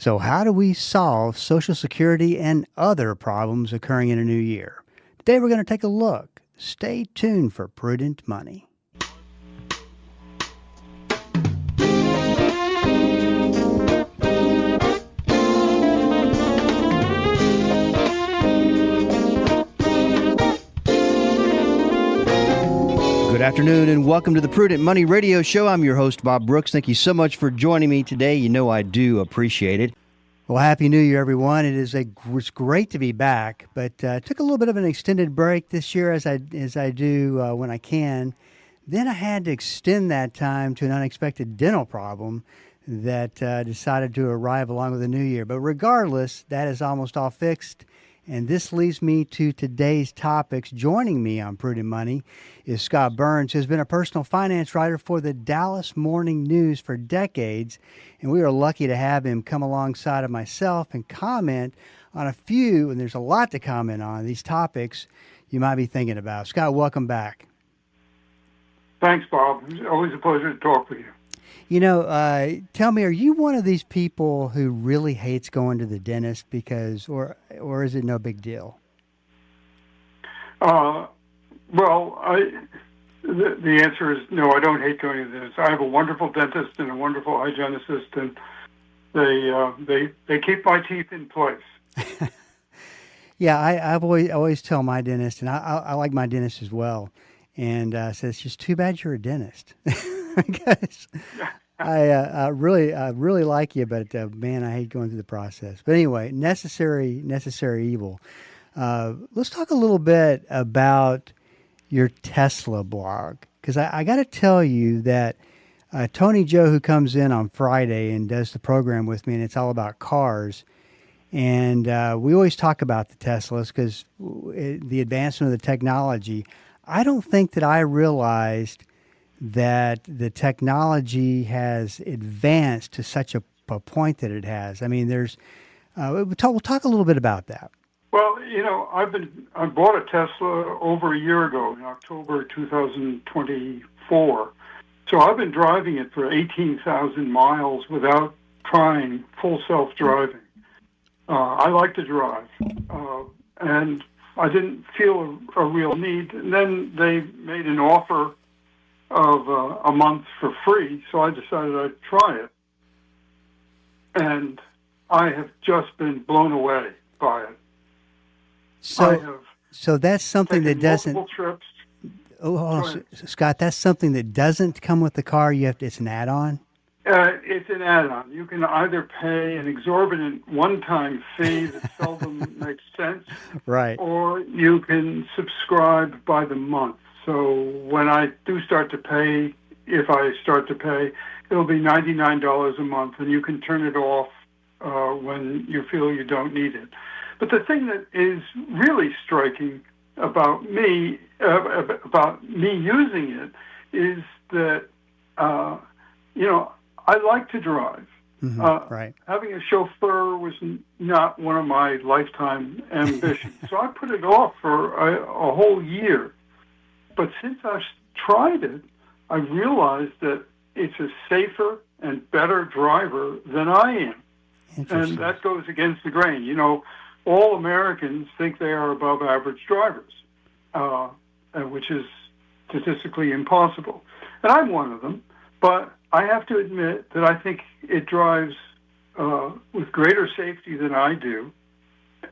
So, how do we solve Social Security and other problems occurring in a new year? Today, we're going to take a look. Stay tuned for Prudent Money. Good afternoon and welcome to the Prudent Money Radio Show. I'm your host, Bob Brooks. Thank you so much for joining me today. You know I do appreciate it. Well, Happy New Year, everyone. It's great to be back, but took a little bit of an extended break this year as I do when I can. Then I had to extend that time to an unexpected dental problem that decided to arrive along with the new year. But regardless, that is almost all fixed. And this leads me to today's topics. Joining me on Prudent Money is Scott Burns, who's been a personal finance writer for the Dallas Morning News for decades. And we are lucky to have him come alongside of myself and comment on a few, and there's a lot to comment on, these topics you might be thinking about. Scott, welcome back. Thanks, Bob. It's always a pleasure to talk with you. You know, tell me, are you one of these people who really hates going to the dentist or is it no big deal? Well, the answer is no, I don't hate going to the dentist. I have a wonderful dentist and a wonderful hygienist, and they keep my teeth in place. Yeah, I've always tell my dentist, and I like my dentist as well, and says it's just too bad you're a dentist. Because I really like you, but man, I hate going through the process. But anyway, necessary evil. Let's talk a little bit about your Tesla blog, because I got to tell you that Tony Joe, who comes in on Friday and does the program with me, and it's all about cars. And we always talk about the Teslas because the advancement of the technology. I don't think that I realized that the technology has advanced to such a point that it has. I mean, we'll talk a little bit about that. Well, you know, I bought a Tesla over a year ago in October 2024. So I've been driving it for 18,000 miles without trying full self-driving. I like to drive, and I didn't feel a real need. And then they made an offer of a month for free, so I decided I'd try it. And I have just been blown away by it. So that's something that doesn't. Trips. Scott, that's something that doesn't come with the car. It's an add-on. It's an add-on. You can either pay an exorbitant one-time fee that seldom makes sense, right? Or you can subscribe by the month. So when I do start to pay, if I start to pay, it'll be $99 a month, and you can turn it off when you feel you don't need it. But the thing that is really striking about me using it is that I like to drive. Mm-hmm. Right. Having a chauffeur was not one of my lifetime ambitions, so I put it off for a whole year. But since I've tried it, I realized that it's a safer and better driver than I am. And that goes against the grain. You know, all Americans think they are above average drivers, which is statistically impossible. And I'm one of them, but I have to admit that I think it drives with greater safety than I do.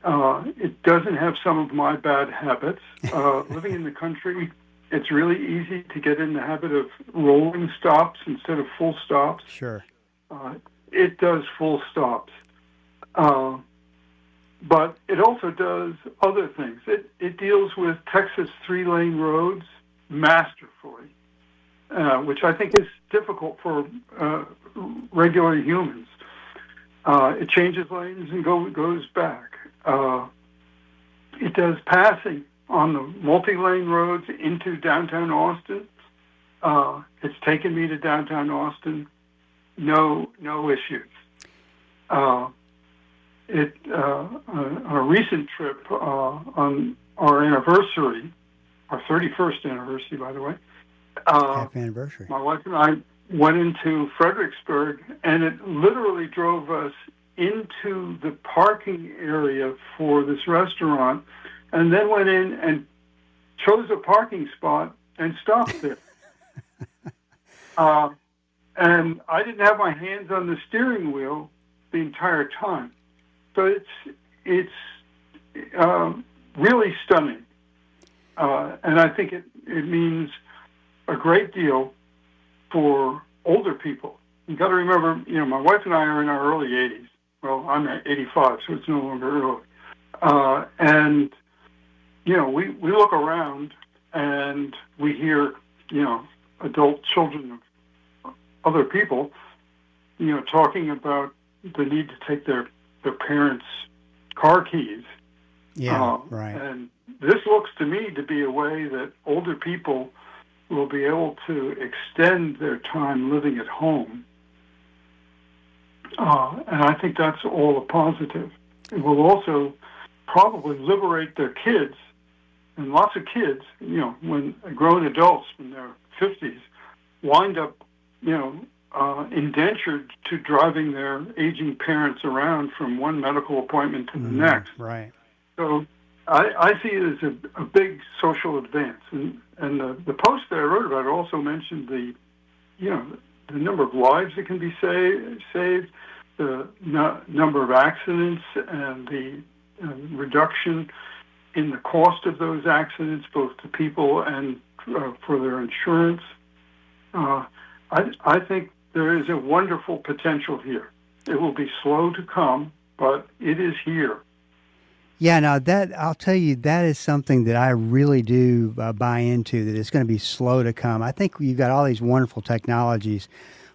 It doesn't have some of my bad habits. Living in the country, it's really easy to get in the habit of rolling stops instead of full stops. Sure. It does full stops. But it also does other things. It deals with Texas 3-lane roads masterfully, which I think is difficult for regular humans. It changes lanes and goes back. It does passing on the multi-lane roads into downtown Austin. It's taken me to downtown Austin, no issues. On a recent trip on our anniversary, our 31st anniversary, by the way. Happy anniversary. My wife and I went into Fredericksburg, and it literally drove us into the parking area for this restaurant and then went in and chose a parking spot and stopped there. And I didn't have my hands on the steering wheel the entire time. So it's really stunning. And I think it means a great deal for older people. You got to remember, my wife and I are in our early 80s. Well, I'm at 85, so it's no longer early. And, we look around and we hear, adult children of other people, talking about the need to take their parents' car keys. Yeah, right. And this looks to me to be a way that older people will be able to extend their time living at home. And I think that's all a positive. It will also probably liberate their kids, and lots of kids, when grown adults in their 50s wind up, indentured to driving their aging parents around from one medical appointment to the next. Right. So I see it as a big social advance. And the post that I wrote about also mentioned the number of lives that can be saved, the number of accidents, and the reduction in the cost of those accidents, both to people and for their insurance. I think there is a wonderful potential here. It will be slow to come, but it is here. Yeah, now I'll tell you, that is something that I really do buy into, that it's going to be slow to come. I think you've got all these wonderful technologies,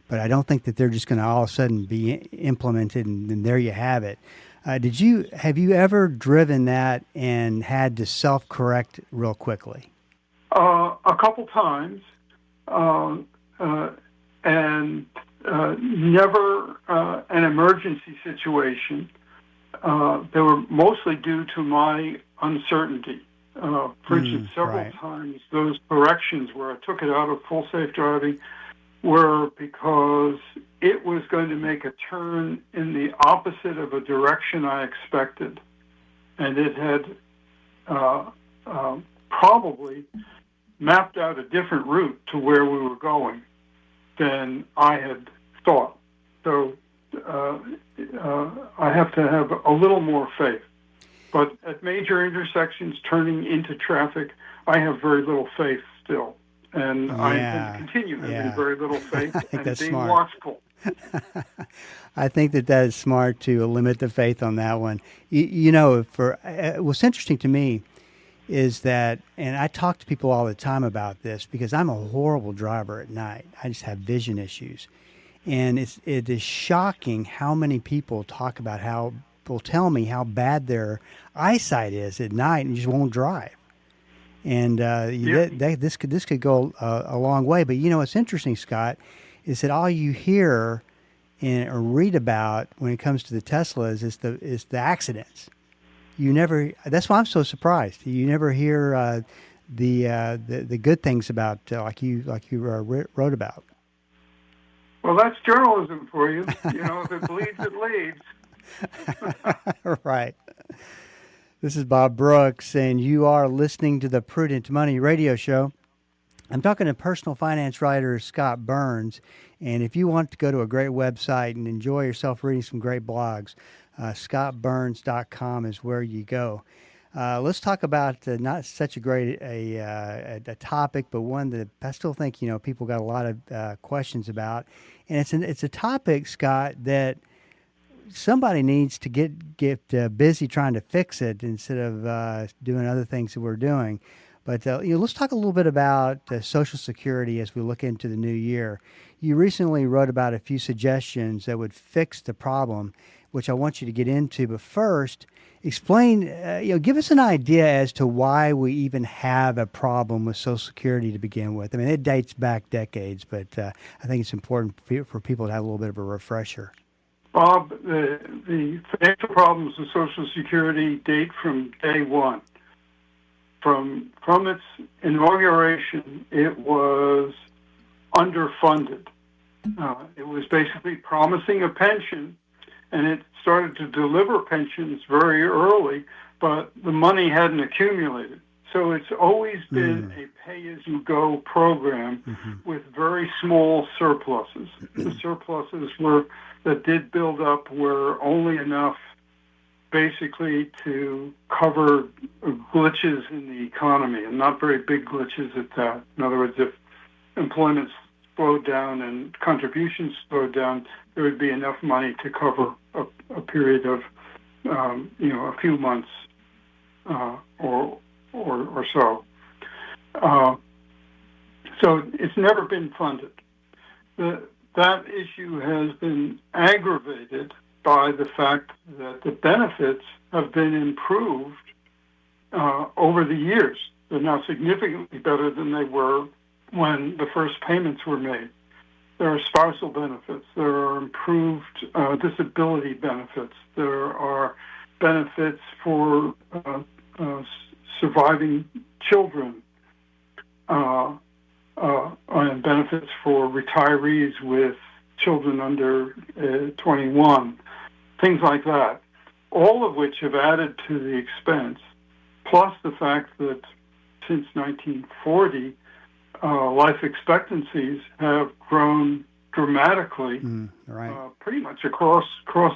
but I don't think that they're just going to all of a sudden be implemented and then there you have it. Have you ever driven that and had to self-correct real quickly? A couple times, and never an emergency situation. They were mostly due to my uncertainty. For instance, several times those corrections where I took it out of full safe driving were because it was going to make a turn in the opposite of a direction I expected. And it had probably mapped out a different route to where we were going than I had thought. So I have to have a little more faith. But at major intersections turning into traffic, I have very little faith still. And I intend to continue having very little faith and being smart. watchful. I think that is smart to limit the faith on that one. What's interesting to me is that, and I talk to people all the time about this because I'm a horrible driver at night. I just have vision issues. And it is shocking how many people talk about will tell me how bad their eyesight is at night and just won't drive. And this could go a long way. But what's interesting, Scott, is that all you hear or read about when it comes to the Teslas is the accidents. That's why I'm so surprised. You never hear the good things about like you wrote about. Well, that's journalism for you. If it bleeds, it leads. Right. This is Bob Brooks, and you are listening to the Prudent Money Radio Show. I'm talking to personal finance writer Scott Burns, and if you want to go to a great website and enjoy yourself reading some great blogs, scottburns.com is where you go. Let's talk about not such a great a topic, but one that I still think people got a lot of questions about, and it's a topic, Scott, that somebody needs to get busy trying to fix it instead of doing other things that we're doing. But let's talk a little bit about Social Security as we look into the new year. You recently wrote about a few suggestions that would fix the problem, which I want you to get into. But first, explain, give us an idea as to why we even have a problem with Social Security to begin with. I mean, it dates back decades, but I think it's important for people to have a little bit of a refresher. Bob, the financial problems with Social Security date from day one. From its inauguration, it was underfunded. It was basically promising a pension and it started to deliver pensions very early, but the money hadn't accumulated. So it's always been a pay-as-you-go program with very small surpluses. The surpluses that did build up were only enough basically to cover glitches in the economy, and not very big glitches at that. In other words, if employment slowed down and contributions slowed down, there would be enough money to cover a period of, a few months or so. So it's never been funded. That issue has been aggravated by the fact that the benefits have been improved over the years. They're now significantly better than they were when the first payments were made. There are spousal benefits. There are improved disability benefits. There are benefits for surviving children, and benefits for retirees with children under 21, things like that, all of which have added to the expense, plus the fact that since 1940, life expectancies have grown dramatically, pretty much across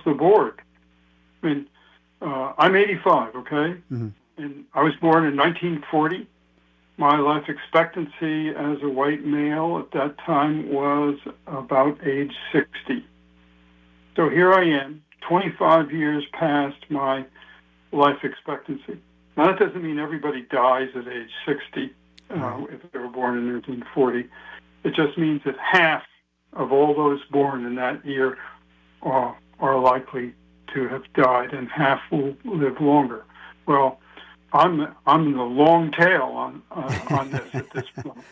the board. I mean, I'm 85, okay? And I was born in 1940. My life expectancy as a white male at that time was about age 60. So here I am, 25 years past my life expectancy. Now, that doesn't mean everybody dies at age 60 if they were born in 1940. It just means that half of all those born in that year are likely to have died, and half will live longer. Well, I'm the long tail on this at this point,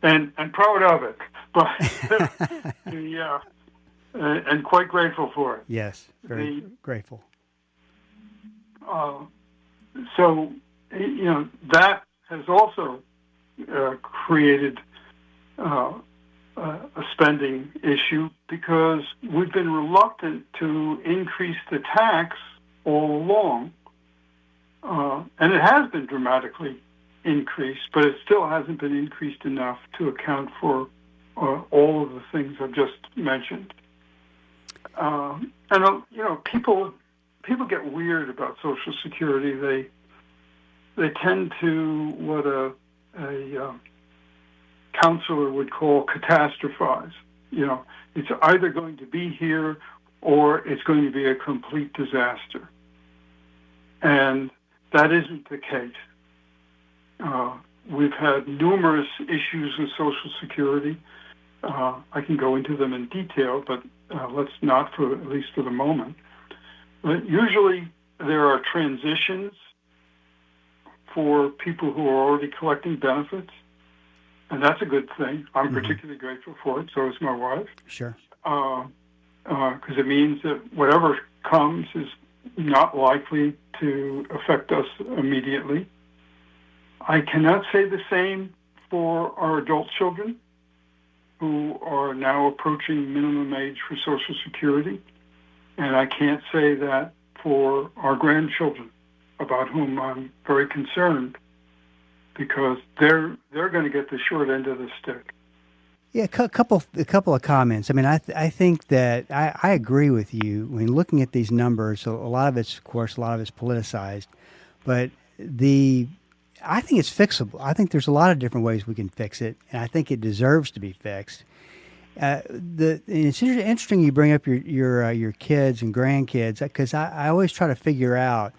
and proud of it, but and quite grateful for it. Yes, very grateful. So that has also created a spending issue because we've been reluctant to increase the tax all along. And it has been dramatically increased, but it still hasn't been increased enough to account for all of the things I've just mentioned. And people get weird about Social Security. They tend to what a counselor would call catastrophize. It's either going to be here or it's going to be a complete disaster. And that isn't the case. We've had numerous issues with Social Security. I can go into them in detail, but let's not, at least for the moment. But usually there are transitions for people who are already collecting benefits, and that's a good thing. I'm particularly grateful for it. So is my wife. Sure. Because it means that whatever comes is not likely to affect us immediately. I cannot say the same for our adult children who are now approaching minimum age for Social Security, and I can't say that for our grandchildren, about whom I'm very concerned, because they're going to get the short end of the stick. Yeah, a couple of comments. I mean, I think that I agree with you. When looking at these numbers, a lot of it's, of course, politicized, but I think it's fixable. I think there's a lot of different ways we can fix it, and I think it deserves to be fixed. It's interesting you bring up your kids and grandkids, because I always try to figure out,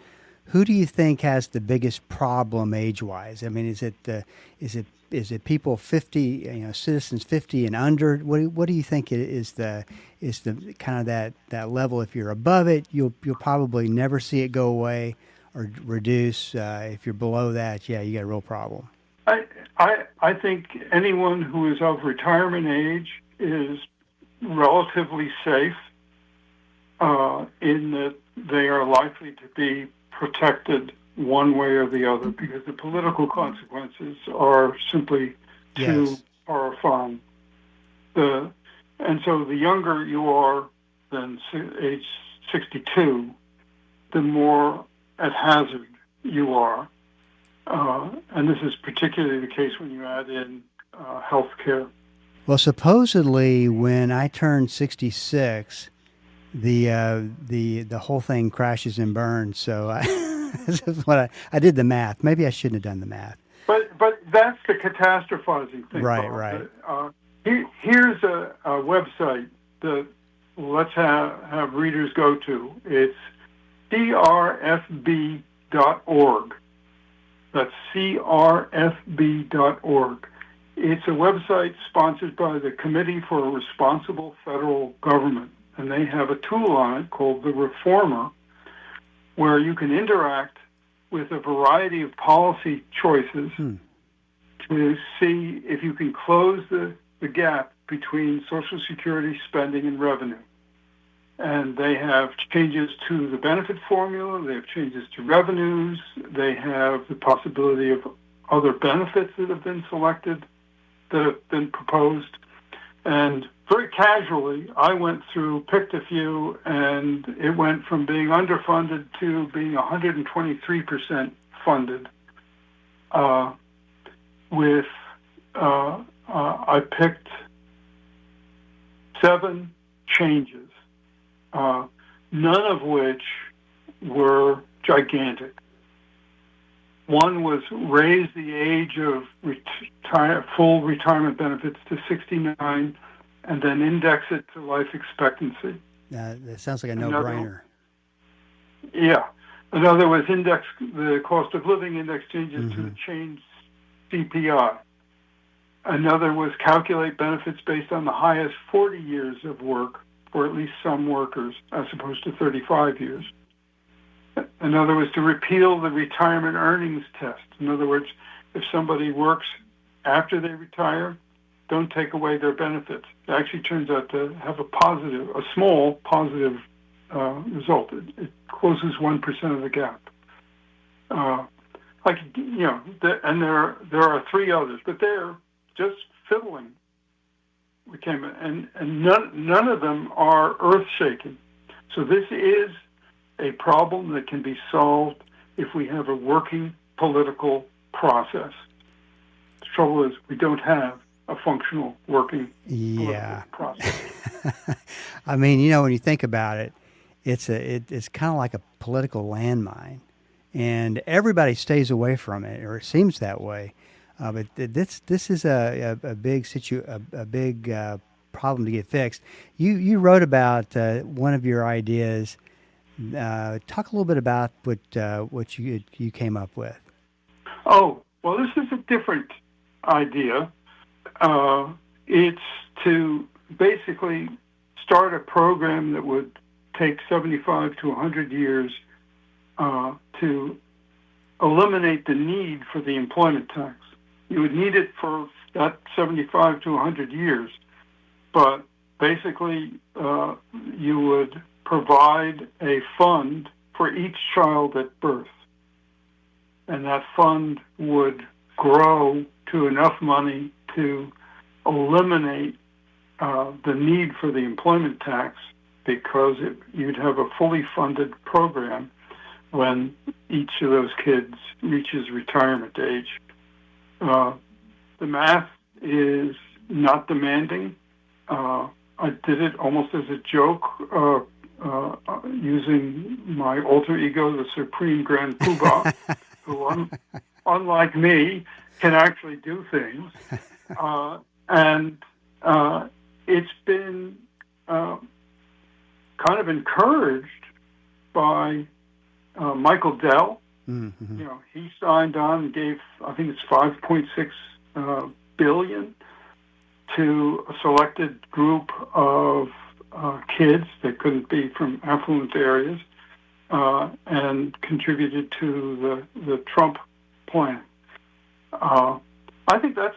who do you think has the biggest problem age-wise? I mean, is it people 50, citizens 50 and under? What do you think is the kind of that level? If you're above it, you'll probably never see it go away or reduce. If you're below that, you got a real problem. I think anyone who is of retirement age is relatively safe in that they are likely to be protected one way or the other, because the political consequences are simply too horrifying. And so the younger you are, than age 62, the more at hazard you are. And this is particularly the case when you add in health care. Well, supposedly when I turned 66, the whole thing crashes and burns. So this is what I did the math. Maybe I shouldn't have done the math. But that's the catastrophizing thing. Right, Bob. right. Here's a website that let's have readers go to. It's crfb.org. That's crfb.org. It's a website sponsored by the Committee for a Responsible Federal Government, and they have a tool on it called the Reformer, where you can interact with a variety of policy choices to see if you can close the gap between Social Security spending and revenue. And they have changes to the benefit formula, they have changes to revenues, they have the possibility of other benefits that have been selected, that have been proposed. And very casually, I went through, picked a few, and it went from being underfunded to being 123% funded. I picked 7 changes, none of which were gigantic. One was raise the age of full retirement benefits to 69 and then index it to life expectancy. That sounds like a no-brainer. Yeah. Another was index the cost of living index changes to change CPI. Another was calculate benefits based on the highest 40 years of work for at least some workers, as opposed to 35 years. Another was to repeal the retirement earnings test. In other words, if somebody works after they retire, don't take away their benefits. It actually turns out to have a small positive result. It closes 1% of the gap. And there are 3 others, but they're just fiddling. And none of them are earth-shaking. So this is a problem that can be solved if we have a working political process. The trouble is we don't have a functional working political process. I mean, when you think about it, it's kind of like a political landmine, and everybody stays away from it, or it seems that way. But this is a big problem to get fixed. You wrote about one of your ideas. Talk a little bit about what you came up with. Oh, well, this is a different idea. It's to basically start a program that would take 75 to 100 years to eliminate the need for the employment tax. You would need it for that 75 to 100 years, but basically you would provide a fund for each child at birth. And that fund would grow to enough money to eliminate the need for the employment tax, because you'd have a fully funded program when each of those kids reaches retirement age. The math is not demanding. I did it almost as a joke, using my alter ego, the Supreme Grand Poobah, who, unlike me, can actually do things. And it's been kind of encouraged by Michael Dell. Mm-hmm. He signed on and gave, I think it's $5.6 billion to a selected group of kids that couldn't be from affluent areas, and contributed to the Trump plan. I think that's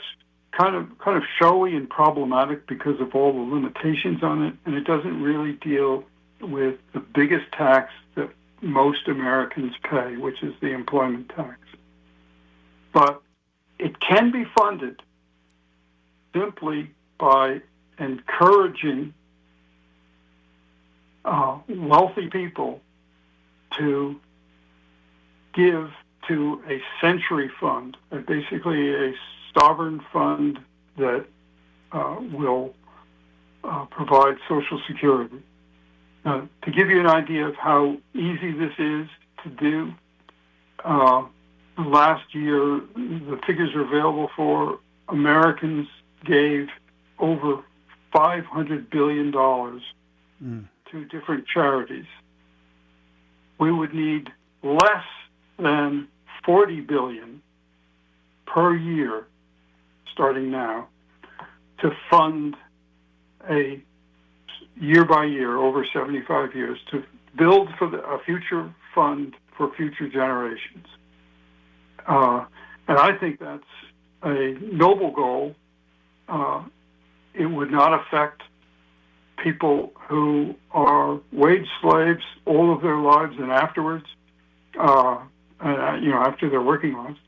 kind of showy and problematic because of all the limitations on it, and it doesn't really deal with the biggest tax that most Americans pay, which is the employment tax. But it can be funded simply by encouraging wealthy people to give to a century fund, basically a sovereign fund that will provide Social Security. To give you an idea of how easy this is to do, last year the figures are available for Americans gave over $500 billion to different charities. We would need less than $40 billion per year, starting now, to fund a year by year, over 75 years, to build for a future fund for future generations. And I think that's a noble goal. It would not affect people who are wage slaves all of their lives and afterwards, after their working lives.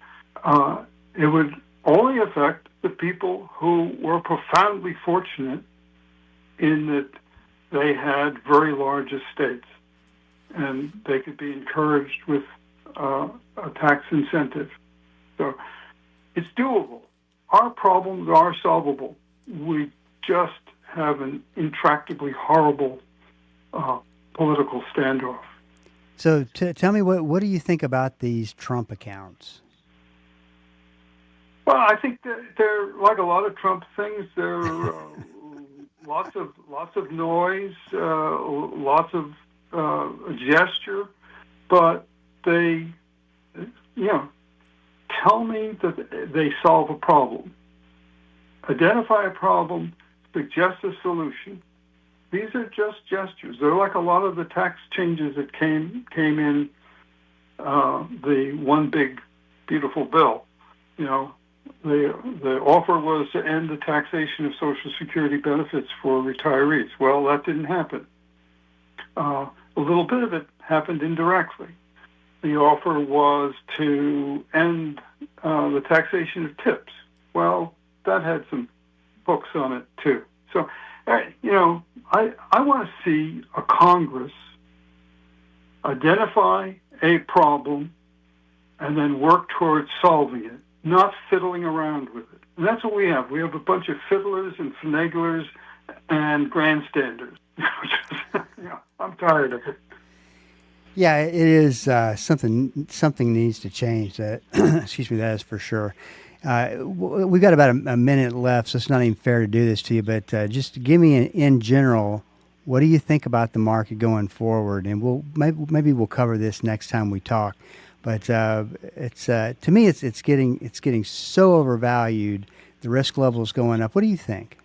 It would only affect the people who were profoundly fortunate in that they had very large estates, and they could be encouraged with a tax incentive. So it's doable. Our problems are solvable. We just have an intractably horrible political standoff. So tell me, what do you think about these Trump accounts? Well, I think that they're like a lot of Trump things. They're lots of noise, lots of gesture, but they, tell me that they solve a problem. Identify a problem, suggest a solution. These are just gestures. They're like a lot of the tax changes that came in the one big beautiful bill. The offer was to end the taxation of Social Security benefits for retirees. Well, that didn't happen. A little bit of it happened indirectly. The offer was to end the taxation of tips. Well, that had some hooks on it too. So, I want to see a Congress identify a problem and then work towards solving it, not fiddling around with it. And that's what we have. We have a bunch of fiddlers and finaglers and grandstanders. I'm tired of it. Yeah, it is something needs to change. That excuse me, that is for sure. We've got about a minute left, so it's not even fair to do this to you. But just give me, in general, what do you think about the market going forward? And maybe we'll cover this next time we talk. But it's to me, it's getting so overvalued. The risk level is going up. What do you think?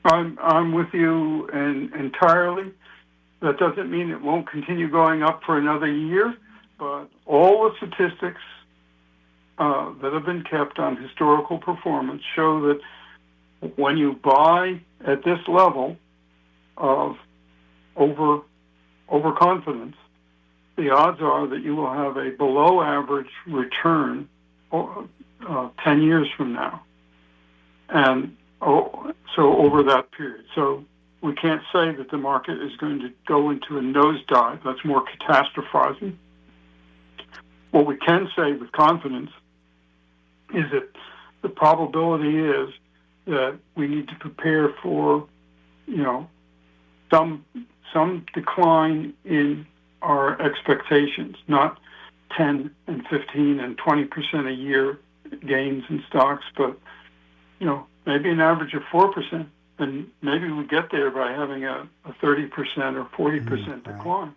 I'm with you entirely. That doesn't mean it won't continue going up for another year, but all the statistics that have been kept on historical performance show that when you buy at this level of overconfidence, the odds are that you will have a below average return 10 years from now. And so over that period. So we can't say that the market is going to go into a nosedive. That's more catastrophizing. What we can say with confidence is that the probability is that we need to prepare for, some decline in our expectations, not 10 and 15 and 20% a year gains in stocks, but, maybe an average of 4%. And maybe we get there by having a 30% or 40% decline.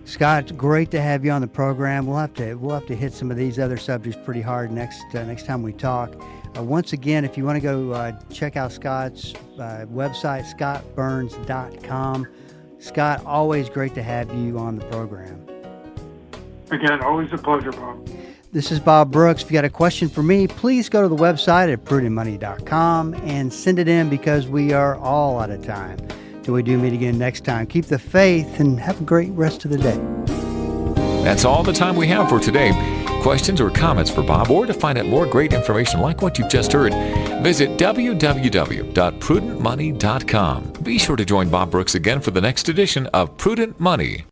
Scott, great to have you on the program. We'll have to hit some of these other subjects pretty hard next time we talk. Once again, if you want to go check out Scott's website, scottburns.com. Scott, always great to have you on the program. Again, always a pleasure, Bob. This is Bob Brooks. If you got a question for me, please go to the website at prudentmoney.com and send it in, because we are all out of time. Till we do meet again next time, keep the faith and have a great rest of the day. That's all the time we have for today. questions or comments for Bob, or to find out more great information like what you've just heard, visit www.prudentmoney.com. Be sure to join Bob Brooks again for the next edition of Prudent Money.